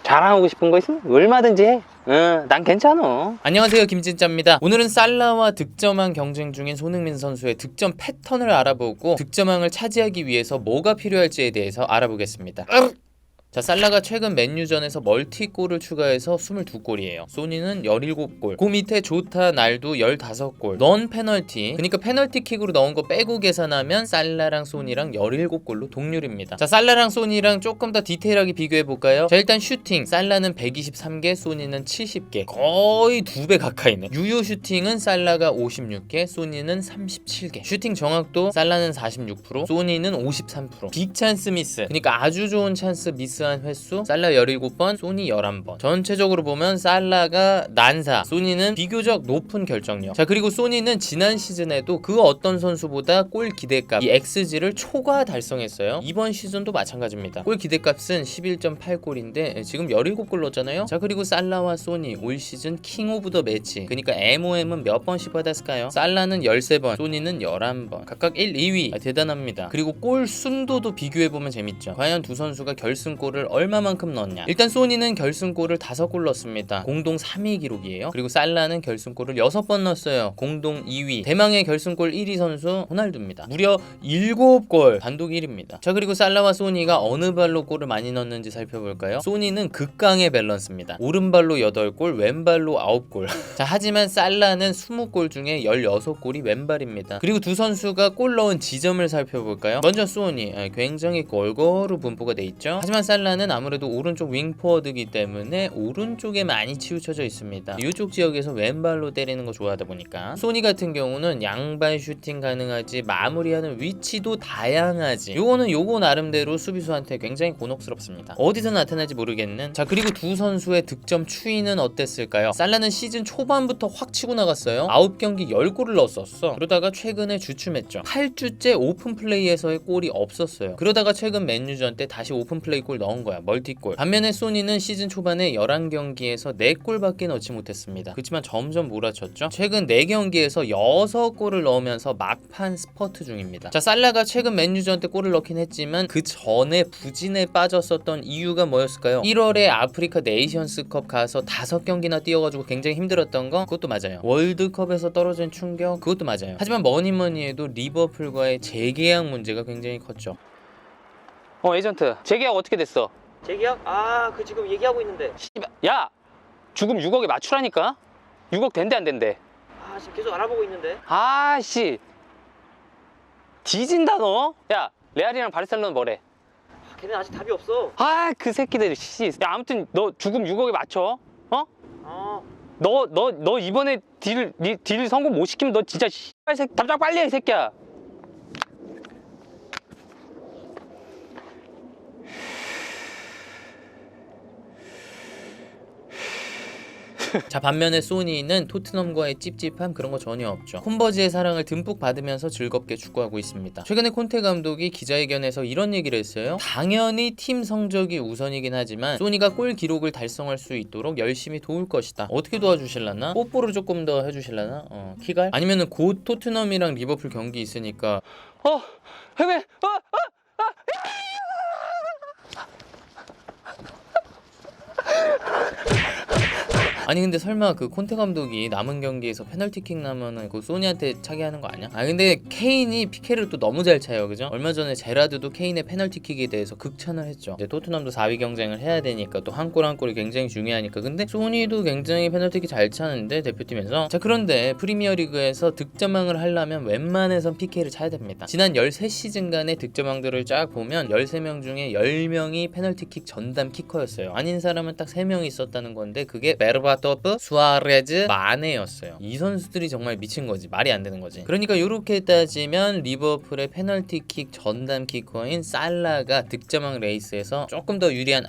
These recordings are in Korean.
자랑하고 싶은 거 있으면 얼마든지 해. 난 괜찮아. 안녕하세요, 김진짜입니다. 오늘은 살라와 득점왕 경쟁 중인 손흥민 선수의 득점 패턴을 알아보고 득점왕을 차지하기 위해서 뭐가 필요할지에 대해서 알아보겠습니다. 자, 살라가 최근 맨유전에서 멀티골을 추가해서 22골이에요. 소니는 17골. 그 밑에 조타, 날도 15골. 넌 페널티. 그러니까 페널티킥으로 넣은 거 빼고 계산하면 살라랑 소니랑 17골로 동률입니다. 자, 살라랑 소니랑 조금 더 디테일하게 비교해 볼까요? 자, 일단 슈팅. 살라는 123개, 소니는 70개. 거의 2배 가까이네. 유효 슈팅은 살라가 56개, 소니는 37개. 슈팅 정확도 살라는 46%, 소니는 53%. 빅찬스 미스. 그러니까 아주 좋은 찬스 미스 횟수 살라 17번, 소니 11번. 전체적으로 보면 살라가 난사, 소니는 비교적 높은 결정력. 자, 그리고 소니는 지난 시즌에도 그 어떤 선수보다 골 기대값, 이 XG를 초과 달성했어요. 이번 시즌도 마찬가지입니다. 골 기대값은 11.8골인데 지금 17골 넣었잖아요. 자, 그리고 살라와 소니 올 시즌 킹 오브 더 매치, 그러니까 MOM은 몇 번씩 받았을까요? 살라는 13번, 소니는 11번. 각각 1, 2위. 대단합니다. 그리고 골 순도도 비교해보면 재밌죠. 과연 두 선수가 결승골을 얼마만큼 넣었냐. 일단 소니는 결승골을 5골 넣었습니다. 공동 3위 기록이에요. 그리고 살라는 결승골을 6번 넣었어요. 공동 2위. 대망의 결승골 1위 선수 호날두입니다. 무려 7골, 단독 1위입니다. 자, 그리고 살라와 소니가 어느 발로 골을 많이 넣었는지 살펴볼까요? 소니는 극강의 밸런스입니다. 오른발로 8골, 왼발로 9골. 자, 하지만 살라는 20골 중에 16골이 왼발입니다. 그리고 두 선수가 골 넣은 지점을 살펴볼까요? 먼저 소니, 굉장히 골고루 분포가 돼 있죠. 하지만 살라는 아무래도 오른쪽 윙포워드이기 때문에 오른쪽에 많이 치우쳐져 있습니다. 이쪽 지역에서 왼발로 때리는 거 좋아하다 보니까. 소니 같은 경우는 양발 슈팅 가능하지, 마무리하는 위치도 다양하지. 요거 나름대로 수비수한테 굉장히 곤혹스럽습니다. 어디서 나타날지 모르겠는. 자, 그리고 두 선수의 득점 추이는 어땠을까요? 살라는 시즌 초반부터 확 치고 나갔어요. 9경기 10골을 넣었었어. 그러다가 최근에 주춤했죠. 8주째 오픈플레이에서의 골이 없었어요. 그러다가 최근 맨유전 때 다시 오픈플레이 골 넣은 거야. 멀티골. 반면에 소니는 시즌 초반에 11경기에서 4골밖에 넣지 못했습니다. 그렇지만 점점 몰아쳤죠. 최근 4경기에서 6골을 넣으면서 막판 스퍼트 중입니다. 자, 살라가 최근 맨유전 때 골을 넣긴 했지만 그 전에 부진에 빠졌었던 이유가 뭐였을까요? 1월에 아프리카 네이션스컵 가서 5경기나 뛰어가지고 굉장히 힘들었던 거, 그것도 맞아요. 월드컵에서 떨어진 충격, 그것도 맞아요. 하지만 뭐니뭐니 해도 리버풀과의 재계약 문제가 굉장히 컸죠. 에이전트 재계약 어떻게 됐어? 재계약? 그 지금 얘기하고 있는데. 야, 죽음 6억에 맞추라니까. 6억 된대 안 된대? 지금 계속 알아보고 있는데. 아씨, 뒤진다 너. 야, 레알이랑 바르셀로나 뭐래? 걔네 아직 답이 없어. 그 새끼들 씨. 야, 아무튼 너 죽음 6억에 맞춰. 너 이번에 딜 성공 못 시키면 너 진짜 씨발 새끼 답장 빨리 해, 이 새끼야. 자, 반면에 소니는 토트넘과의 찝찝함 그런 거 전혀 없죠. 콘버지의 사랑을 듬뿍 받으면서 즐겁게 축구하고 있습니다. 최근에 콘테 감독이 기자회견에서 이런 얘기를 했어요. 당연히 팀 성적이 우선이긴 하지만 소니가 골 기록을 달성할 수 있도록 열심히 도울 것이다. 어떻게 도와주실라나? 뽀뽀를 조금 더 해주실라나? 키갈? 아니면은 곧 토트넘이랑 리버풀 경기 있으니까 왜? 아니 근데 설마 그 콘테 감독이 남은 경기에서 페널티킥 나면은 그 소니한테 차게 하는 거 아니야? 근데 케인이 피케를 또 너무 잘 차요, 그죠? 얼마 전에 제라드도 케인의 페널티킥에 대해서 극찬을 했죠. 이제 토트넘도 4위 경쟁을 해야 되니까 또 한 골 한 골이 굉장히 중요하니까. 근데 소니도 굉장히 페널티킥 잘 차는데 대표팀에서. 자, 그런데 프리미어리그에서 득점왕을 하려면 웬만해선 피케를 차야 됩니다. 지난 13시즌간의 득점왕들을 쫙 보면 13명 중에 10명이 페널티킥 전담 키커였어요. 아닌 사람은 딱 3명이 있었다는 건데 그게 베르바 토프, 수아레즈, 마네였어요. 이 선수들이 정말 미친 거지. 말이 안 되는 거지. 그러니까 이렇게 따지면 리버풀의 페널티킥 전담 키커인 살라가 득점왕 레이스에서 조금 더 유리한,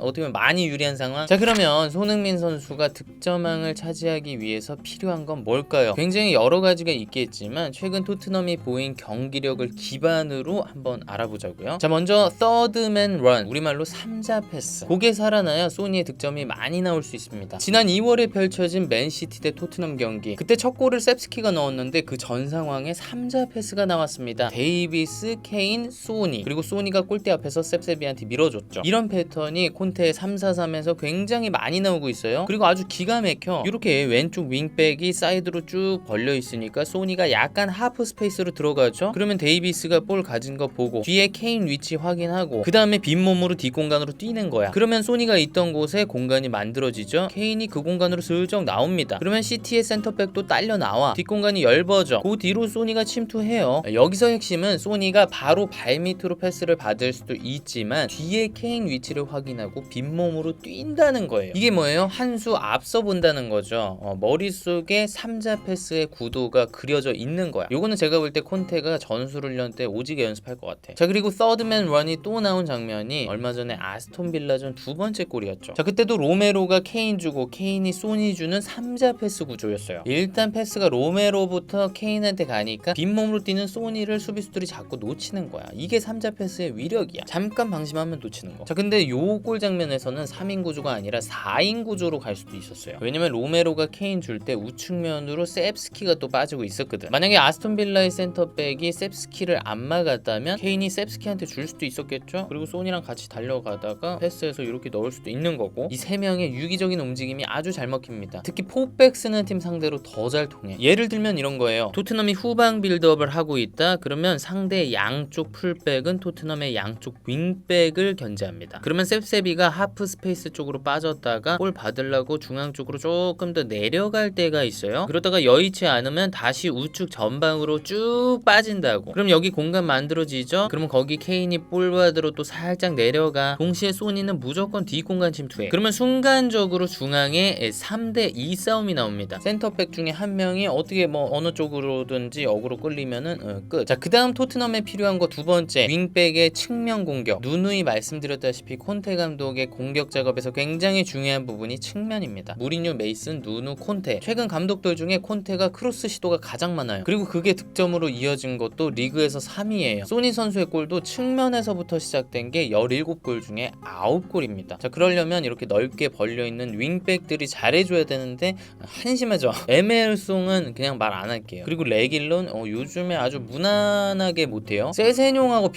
어떻게 보면 많이 유리한 상황. 자, 그러면 손흥민 선수가 득점왕을 차지하기 위해서 필요한 건 뭘까요? 굉장히 여러 가지가 있겠지만 최근 토트넘이 보인 경기력을 기반으로 한번 알아보자고요. 자, 먼저 third man run, 우리말로 3자 패스. 그게 살아나야 소니의 득점이 많이 나올 수 있습니다. 지난 지난 2월에 펼쳐진 맨시티 대 토트넘 경기, 그때 첫 골을 셉스키가 넣었는데 그 전 상황에 3자 패스가 나왔습니다. 데이비스, 케인, 소니, 그리고 소니가 골대 앞에서 셉세비한테 밀어줬죠. 이런 패턴이 콘테의 3-4-3에서 굉장히 많이 나오고 있어요. 그리고 아주 기가 막혀 이렇게 왼쪽 윙백이 사이드로 쭉 벌려 있으니까 소니가 약간 하프 스페이스로 들어가죠. 그러면 데이비스가 볼 가진 거 보고 뒤에 케인 위치 확인하고 그 다음에 빈몸으로 뒷공간으로 뛰는 거야. 그러면 소니가 있던 곳에 공간이 만들어지죠. 케인이 그 공간으로 슬쩍 나옵니다. 그러면 시티의 센터백도 딸려 나와 뒷공간이 얇아져. 그 뒤로 소니가 침투해요. 여기서 핵심은 소니가 바로 발밑으로 패스를 받을 수도 있지만 뒤에 케인 위치를 확인하고 빈몸으로 뛴다는 거예요. 이게 뭐예요? 한 수 앞서 본다는 거죠. 머릿속에 3자 패스의 구도가 그려져 있는 거야. 요거는 제가 볼 때 콘테가 전술훈련 때 오지게 연습할 것 같아. 자, 그리고 서드맨 런이 또 나온 장면이 얼마 전에 아스톤 빌라전 두 번째 골이었죠. 자, 그때도 로메로가 케인 주고 케인이 소니 주는 3자 패스 구조였어요. 일단 패스가 로메로부터 케인한테 가니까 빈몸으로 뛰는 소니를 수비수들이 자꾸 놓치는 거야. 이게 3자 패스의 위력이야. 잠깐 방심하면 놓치는 거. 자, 근데 요 골 장면에서는 3인 구조가 아니라 4인 구조로 갈 수도 있었어요. 왜냐면 로메로가 케인 줄 때 우측면으로 셉스키가 또 빠지고 있었거든. 만약에 아스톤 빌라의 센터백이 셉스키를 안 막았다면 케인이 셉스키한테 줄 수도 있었겠죠. 그리고 소니랑 같이 달려가다가 패스해서 이렇게 넣을 수도 있는 거고, 이 세 명의 유기적인 움직임이 아주 잘 먹힙니다. 특히 포백 쓰는 팀 상대로 더 잘 통해. 예를 들면 이런 거예요. 토트넘이 후방 빌드업을 하고 있다. 그러면 상대 양쪽 풀백은 토트넘의 양쪽 윙백을 견제합니다. 그러면 셉세비가 하프 스페이스 쪽으로 빠졌다가 볼 받으려고 중앙 쪽으로 조금 더 내려갈 때가 있어요. 그러다가 여의치 않으면 다시 우측 전방으로 쭉 빠진다고. 그럼 여기 공간 만들어지죠? 그러면 거기 케인이 볼 받으러 또 살짝 내려가. 동시에 소니는 무조건 뒷공간 침투해. 그러면 순간적으로 중앙에 3대2 싸움이 나옵니다. 센터백 중에 한 명이 어떻게 어느 쪽으로든지 어그로 끌리면은 끝. 자, 그 다음 토트넘에 필요한 거 두 번째, 윙백의 측면 공격. 누누이 말씀드렸다시피 콘테 감독의 공격 작업에서 굉장히 중요한 부분이 측면입니다. 무리뉴, 메이슨, 누누, 콘테. 최근 감독들 중에 콘테가 크로스 시도가 가장 많아요. 그리고 그게 득점으로 이어진 것도 리그에서 3위예요. 소니 선수의 골도 측면에서부터 시작된 게 17골 중에 9골입니다. 자, 그러려면 이렇게 넓게 벌려있는 윙백들이 잘해줘야 되는데 한심하죠. 에메르송은 그냥 말 안 할게요. 그리고 레길론 요즘에 아주 무난하게 못해요. 세세뇽하고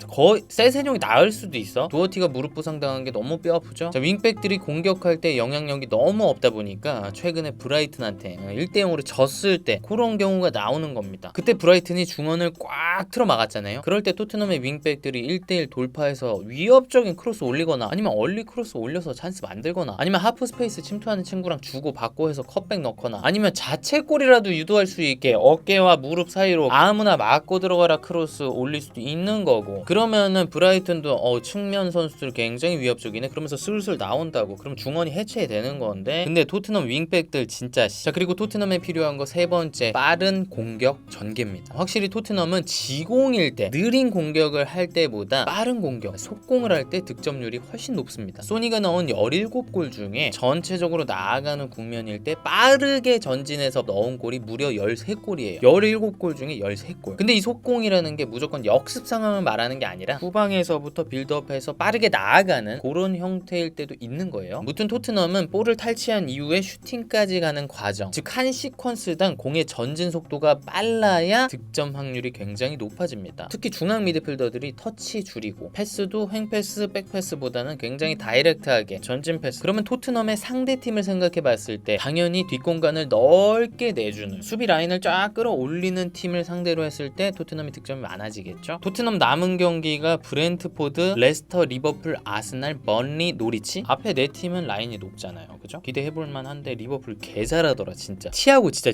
거의 세세뇽이 나을 수도 있어. 도어티가 무릎 부상 당한 게 너무 뼈 아프죠. 자, 윙백들이 공격할 때 영향력이 너무 없다 보니까 최근에 브라이튼한테 1대0으로 졌을 때 그런 경우가 나오는 겁니다. 그때 브라이튼이 중원을 꽉 틀어 막았잖아요. 그럴 때 토트넘의 윙백들이 1대1 돌파해서 위협적인 크로스 올리거나 아니면 얼리 크로스 올려서 찬스 만들거나 아니면 하프 스페이스 침투하는 친구랑 주고 받고 해서 컷백 넣거나 아니면 자책골이라도 유도할 수 있게 어깨와 무릎 사이로 아무나 맞고 들어가라 크로스 올릴 수도 있는 거고. 그러면은 브라이튼도 측면 선수들 굉장히 위협적이네 그러면서 슬슬 나온다고. 그럼 중원이 해체되는 건데, 근데 토트넘 윙백들 진짜 자, 그리고 토트넘에 필요한 거 세 번째, 빠른 공격 전개입니다. 확실히 토트넘은 지공일 때 느린 공격을 할 때보다 빠른 공격, 속공을 할 때 득점률이 훨씬 높습니다. 소니가 넣은 17골 중에 전체적으로 나아가는 국면일 때 빠르게 전진해서 넣은 골이 무려 13골이에요. 17골 중에 13골. 근데 이 속공이라는 게 무조건 역습 상황을 말하는 게 아니라 후방에서부터 빌드업해서 빠르게 나아가는 그런 형태일 때도 있는 거예요. 무튼 토트넘은 볼을 탈취한 이후에 슈팅까지 가는 과정, 즉 한 시퀀스당 공의 전진 속도가 빨라야 득점 확률이 굉장히 높아집니다. 특히 중앙 미드필더들이 터치 줄이고 패스도 횡패스, 백패스보다는 굉장히 다이렉트하게 전진 패스. 그러면 토트넘의 상대팀을 생각해 봤을 때 당연히 뒷공간을 넓게 내주는 수비 라인을 쫙 끌어올리는 팀을 상대로 했을 때 토트넘이 득점이 많아지겠죠. 토트넘 남은 경기가 브렌트포드, 레스터, 리버풀, 아스날, 번리, 노리치. 앞에 네 팀은 라인이 높잖아요. 그죠? 기대해볼만 한데 리버풀 개 잘하더라 진짜. 티아고 진짜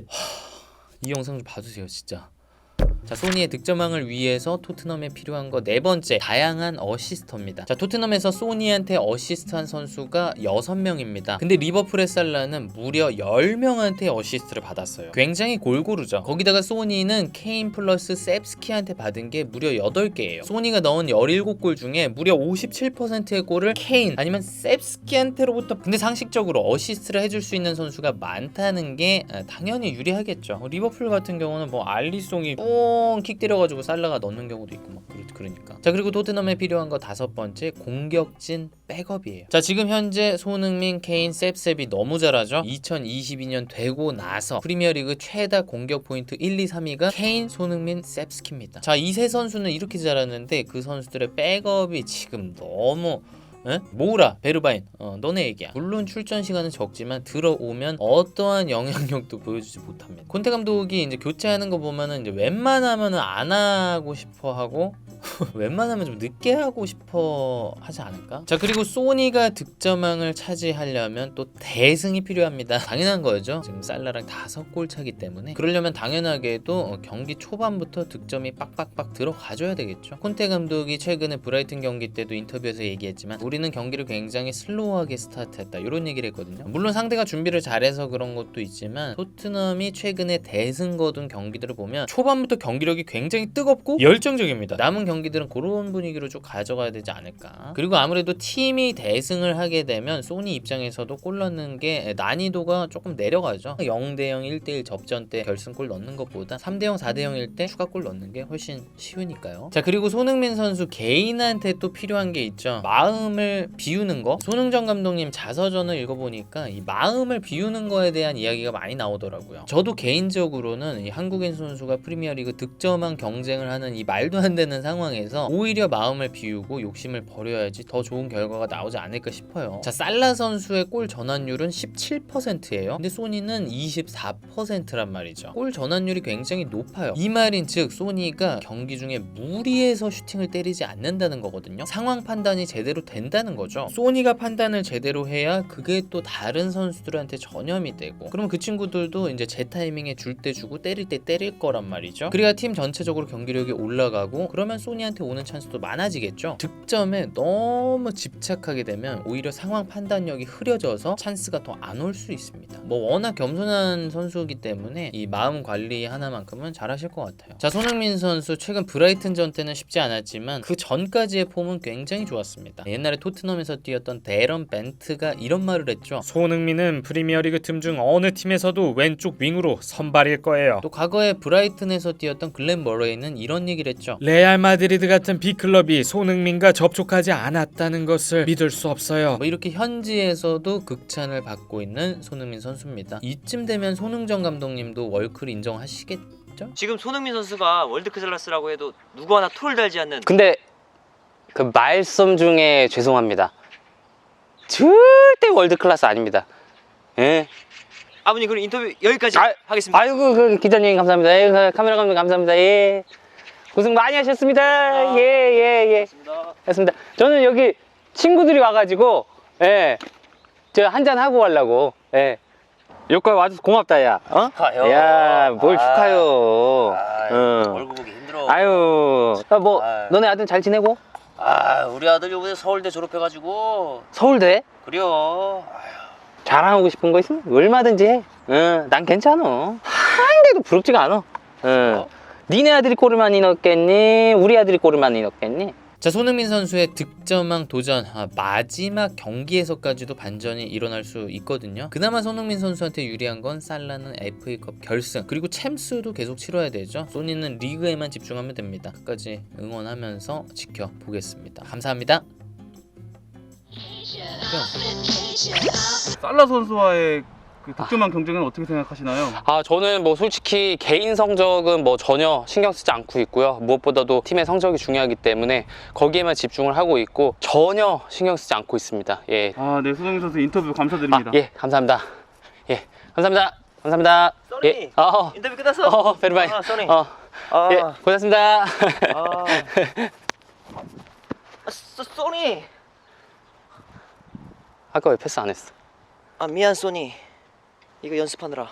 이 영상 좀 봐주세요 진짜. 자, 소니의 득점왕을 위해서 토트넘에 필요한 거 네 번째, 다양한 어시스터입니다. 자, 토트넘에서 소니한테 어시스트한 선수가 6명입니다. 근데 리버풀의 살라는 무려 10명한테 어시스트를 받았어요. 굉장히 골고루죠. 거기다가 소니는 케인 플러스 셉스키한테 받은 게 무려 8개예요. 소니가 넣은 17골 중에 무려 57%의 골을 케인 아니면 셉스키한테로부터. 근데 상식적으로 어시스트를 해줄 수 있는 선수가 많다는 게 당연히 유리하겠죠. 리버풀 같은 경우는 알리송이 또 뽕 킥 때려가지고 살라가 넣는 경우도 있고 막 그러니까. 자, 그리고 토트넘에 필요한 거 5번째, 공격진 백업이에요. 자, 지금 현재 손흥민, 케인, 셉셉이 너무 잘하죠. 2022년 되고 나서 프리미어리그 최다 공격 포인트 1, 2, 3위가 케인, 손흥민, 셉스키입니다. 자, 이 세 선수는 이렇게 잘하는데 그 선수들의 백업이 지금 너무 모우라, 베르바인, 너네 얘기야. 물론 출전 시간은 적지만 들어오면 어떠한 영향력도 보여주지 못합니다. 콘테 감독이 이제 교체하는 거 보면은 이제 웬만하면은 안 하고 싶어 하고 웬만하면 좀 늦게 하고 싶어 하지 않을까? 자, 그리고 소니가 득점왕을 차지하려면 또 대승이 필요합니다. 당연한 거죠. 지금 살라랑 5골 차기 때문에 그러려면 당연하게도 경기 초반부터 득점이 빡빡빡 들어가줘야 되겠죠. 콘테 감독이 최근에 브라이튼 경기 때도 인터뷰에서 얘기했지만 우리는 경기를 굉장히 슬로우하게 스타트했다 이런 얘기를 했거든요. 물론 상대가 준비를 잘해서 그런 것도 있지만 토트넘이 최근에 대승 거둔 경기들을 보면 초반부터 경기력이 굉장히 뜨겁고 열정적입니다. 남은 경기들은 그런 분위기로 쭉 가져가야 되지 않을까. 그리고 아무래도 팀이 대승을 하게 되면 소니 입장에서도 골 넣는 게 난이도가 조금 내려가죠. 0대0, 1대1 접전 때 결승골 넣는 것보다 3대0, 4대0일 때 추가골 넣는 게 훨씬 쉬우니까요. 자, 그리고 손흥민 선수 개인한테 또 필요한 게 있죠. 마음을 비우는 거. 손흥정 감독님 자서전을 읽어보니까 이 마음을 비우는 거에 대한 이야기가 많이 나오더라고요. 저도 개인적으로는 이 한국인 선수가 프리미어리그 득점왕 경쟁을 하는 이 말도 안 되는 상황에서 오히려 마음을 비우고 욕심을 버려야지 더 좋은 결과가 나오지 않을까 싶어요. 자, 살라 선수의 골 전환율은 17%예요. 근데 소니는 24%란 말이죠. 골 전환율이 굉장히 높아요. 이 말인즉 소니가 경기 중에 무리해서 슈팅을 때리지 않는다는 거거든요. 상황 판단이 제대로 된다는 거죠. 소니가 판단을 제대로 해야 그게 또 다른 선수들한테 전염이 되고 그러면 그 친구들도 이제 제 타이밍에 줄 때 주고 때릴 때 때릴 거란 말이죠. 그래야 팀 전체적으로 경기력이 올라가고 그러면 소니한테 오는 찬스도 많아지겠죠. 득점에 너무 집착하게 되면 오히려 상황 판단력이 흐려져서 찬스가 더 안 올 수 있습니다. 뭐 워낙 겸손한 선수이기 때문에 이 마음 관리 하나만큼은 잘하실 것 같아요. 자, 손흥민 선수 최근 브라이튼전 때는 쉽지 않았지만 그 전까지의 폼은 굉장히 좋았습니다. 옛날에 토트넘에서 뛰었던 데런 벤트가 이런 말을 했죠. 손흥민은 프리미어리그 틈 중 어느 팀에서도 왼쪽 윙으로 선발일 거예요. 또 과거에 브라이튼에서 뛰었던 글렌 머레이는 이런 얘기를 했죠. 레알 마드리드 같은 빅클럽이 손흥민과 접촉하지 않았다는 것을 믿을 수 없어요. 뭐 이렇게 현지에서도 극찬을 받고 있는 손흥민 선수입니다. 이쯤 되면 손흥정 감독님도 월클 인정하시겠죠? 지금 손흥민 선수가 월드클래스라고 해도 누구 하나 토를 달지 않는. 근데 그 말씀 중에 죄송합니다. 절대 월드 클래스 아닙니다. 예. 아버님 그럼 인터뷰 여기까지 하겠습니다. 아이고 그 기자님 감사합니다. 그 카메라 감독 감사합니다. 예. 고생 많이 하셨습니다. 예. 고맙습니다. 했습니다. 저는 여기 친구들이 와가지고 저 한잔 하고 가려고. 여기까지 와줘서 고맙다 야. 축하해요. 야, 뭘 축하요. 얼굴 보기 힘들어. 아유, 뭐 너네 아들 잘 지내고? 우리 아들 요번에 서울대 졸업해가지고. 서울대? 그래요. 자랑하고 싶은 거 있으면 얼마든지 해. 난 괜찮아. 한 개도 부럽지가 않아. 니네 아들이 골을 많이 넣었겠니? 우리 아들이 골을 많이 넣었겠니? 자, 손흥민 선수의 득점왕 도전 마지막 경기에서까지도 반전이 일어날 수 있거든요. 그나마 손흥민 선수한테 유리한 건 살라는 FA컵 결승 그리고 챔스도 계속 치러야 되죠. 소니는 리그에만 집중하면 됩니다. 끝까지 응원하면서 지켜보겠습니다. 감사합니다. 살라 선수와의 그 득점왕 경쟁은 어떻게 생각하시나요? 저는 뭐 솔직히 개인 성적은 뭐 전혀 신경 쓰지 않고 있고요. 무엇보다도 팀의 성적이 중요하기 때문에 거기에만 집중을 하고 있고 전혀 신경 쓰지 않고 있습니다. 예. 네, 손흥민 선수 인터뷰 감사드립니다. 예, 감사합니다. 예, 감사합니다. 써니. 예, 인터뷰 끝났어? 베르바이. 써니. 예, 고맙습니다. 써니. 아까 왜 패스 안 했어? 미안 써니. 이거 연습하느라.